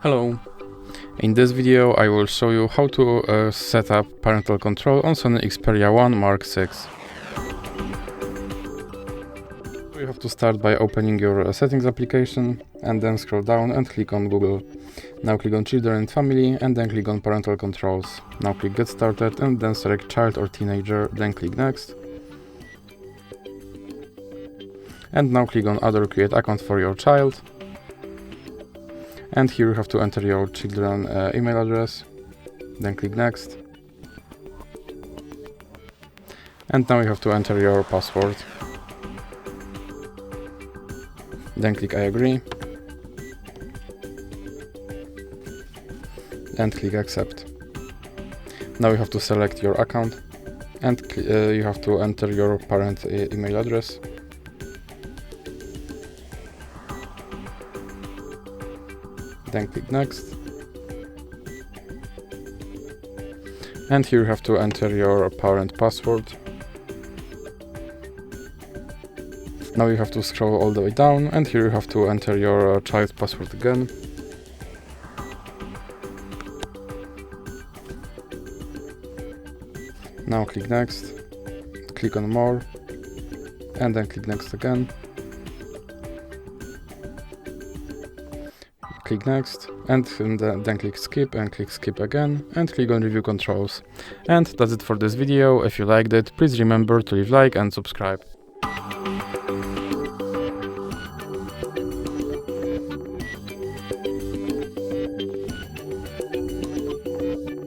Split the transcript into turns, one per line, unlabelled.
Hello! In this video I will show you how to set up parental control on SONY Xperia 1 Mark 6. You have to start by opening your settings application and then scroll down and click on Google. Now click on Children and Family and then click on Parental Controls. Now click Get Started and then select Child or Teenager, then click Next. And now click on Add or Create Account for your child. And here you have to enter your children's email address, then click Next. And now you have to enter your password. Then click I agree. And click Accept. Now you have to select your account and you have to enter your parent email address. Then click Next. And here you have to enter your parent password. Now you have to scroll all the way down and here you have to enter your child's password again. Now click Next, click on More, and then click Next again. Click Next, and then click Skip and click Skip again, and click on Review Controls. And that's it for this video. If you liked it, please remember to leave a like and subscribe.